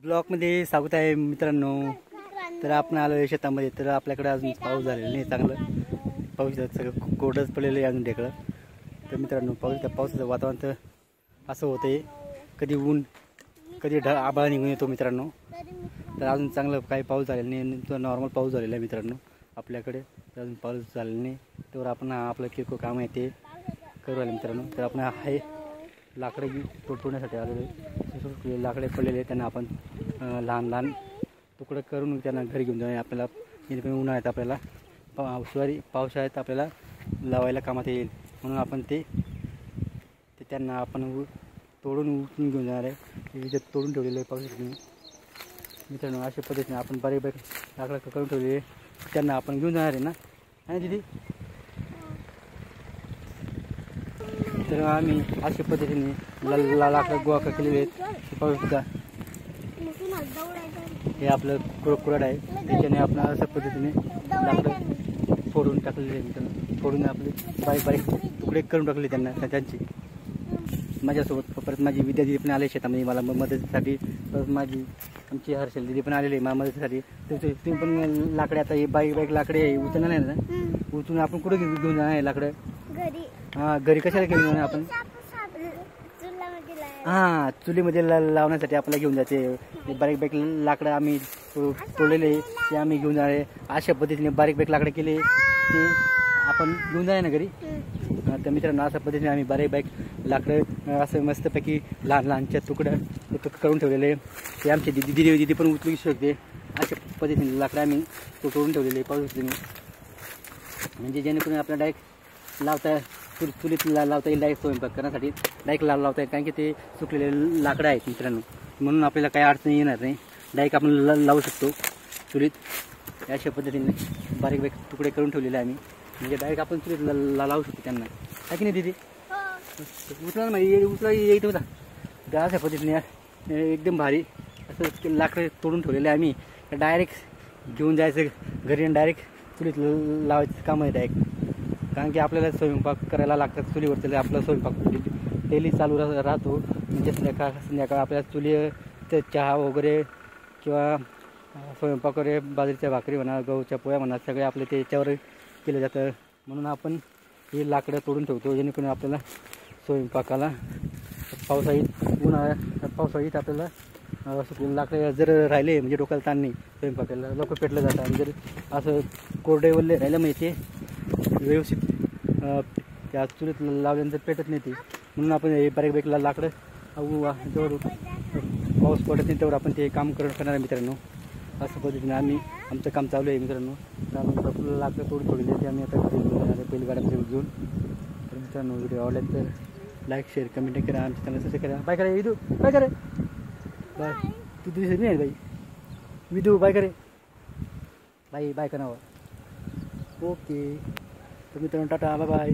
ब्लॉकमध्ये स्वागत आहे मित्रांनो. तर आपण आलो आहे शेतामध्ये. तर आपल्याकडे अजून पाऊस झालेला नाही, चांगलं पाऊस सगळं कोरडंच पडलेलं आहे अजून ढेकळं. तर मित्रांनो पावसाचं वातावरण तर असं होतं आहे, कधी ऊन कधी आभाळ निघून येतो मित्रांनो. तर अजून चांगलं काही पाऊस झालेला नाही, तो नॉर्मल पाऊस झालेला आहे मित्रांनो आपल्याकडे. तर अजून पाऊस झालेला नाही, तर आपण आपलं किरकोळ काम आहे ते करू आले मित्रांनो. तर आपण आहे लाकडे तोडण्यासाठी आलेले, लाकडे पडलेले त्यांना आपण लहान लहान तुकडे करून त्यांना घरी घेऊन जाणे. आपल्याला उन्हाळ्यात आपल्याला पावसाळ्यात आपल्याला लावायला कामात येईल, म्हणून आपण ते त्यांना आपण तोडून उचलून घेऊन जाणार आहे. इथे तोडून ठेवलेलं आहे पावसाळ्यात मित्रांनो. अशा पद्धतीने आपण बारीक बारीक लाकडं करून ठेवलेले त्यांना आपण घेऊन जाणार आहे ना, आणि दिदी. तर आम्ही अशा पद्धतीने लाकडं गोळा केलेले आहेत. पाहू शकता हे आपलं कुराड आहे, त्याच्याने आपण अशा पद्धतीने लाकडं फोडून टाकलेले आहे मित्रांनो. फोडून आपले बारीक बारीक तुकडे करून टाकले त्यांची. माझ्यासोबत परत माझी विद्या दिदी पण आले शेतामध्ये मला मदतीसाठी. परत माझी आमची हर्षल दिदी पण आलेली मला मदतीसाठी. तुम्ही पण लाकडे आता हे बारीक लाकडे उचलणार नाही ना, उचलून आपण कुठे घेऊन जाणार आहे लाकडं? हां, घरी कशाला घेऊन जाणार आपण? हां, चुलीमध्ये लावण्यासाठी आपल्याला घेऊन जाते. बारीक बारीक लाकडं आम्ही तोडलेले ते आम्ही घेऊन जाणार आहे. अशा पद्धतीने बारीक बारीक लाकडं केले ते आपण घेऊन जाणार ना घरी. तर मित्रांनो अशा पद्धतीने आम्ही बारीक बारीक लाकडं असं मस्तपैकी लहान लहानच्या तुकडं करून ठेवलेले. ते आमची दिदी पण उचलू शकते. अशा पद्धतीने लाकडं आम्ही तोडून ठेवलेले पाहू शकतो, म्हणजे जेणेकरून आपल्याला डायरेक्ट लावता चुलीत लावता येईल, डायरेक्ट स्वयंपाक करण्यासाठी डायरेक्ट लावता येईल. कारण की ते सुकलेले लाकडं आहेत मित्रांनो, म्हणून आपल्याला काही अडचण येणार नाही. डायरेक्ट आपण लावू शकतो चुलीत. अशा पद्धतीने बारीक बारीक तुकडे करून ठेवलेले आम्ही, म्हणजे डायरेक्ट आपण चुलीत लावू शकतो त्यांना. आहे की नाही दिदी? उचला माहिती उचला येत होता. अशा पद्धतीने एकदम भारी असं लाकडं तोडून ठेवलेले आम्ही. डायरेक्ट घेऊन जायचं घरी आणि डायरेक्ट चुलीत लावायचं काम आहे डायरेक्ट. कारण की आपल्याला स्वयंपाक करायला लागतात चुलीवर, तर आपला स्वयंपाक डेली चालू राहतो. म्हणजे संध्याकाळ आपल्याला चुलीवर चहा वगैरे किंवा स्वयंपाक वगैरे बाजरीच्या भाकरी म्हणा, गहूच्या पोळ्या म्हणा, सगळे आपले त्याच्यावर केलं जातं. म्हणून आपण हे लाकडं तोडून ठेवतो, जेणेकरून आपल्याला स्वयंपाकाला पावसाळीत आपल्याला लाकडं जर राहिले म्हणजे डोक्याला ताण नाही, स्वयंपाकाला लवकर पेटलं जातं. आणि जर असं कोरडे वल्ले राहिलं म्हणजे ते व्यवस्थित त्या चुलीत लावल्यानंतर पेटत नाही ते. म्हणून आपण हे बारीक बारीक लाकडं जेवढं पाऊस पडत नाही तेवढं आपण ते काम करणार आहे मित्रांनो. अशा पद्धतीने आम्ही आमचं काम चालू आहे मित्रांनो. तर लाकडं तोडले ते आम्ही आता पहिली गाड्यामध्ये घेऊन. तर मित्रांनो व्हिडिओ आवडला तर लाईक शेअर कमेंट करा, आमच्या चॅनल सबस्क्राईब करा. बाय करा विदू, बाय करे, बाय. तू दिसत नाही बाई विदू, बाय करे, बाय बाय करा. ओके तर मित्रांनो टाटा, बाय बाय.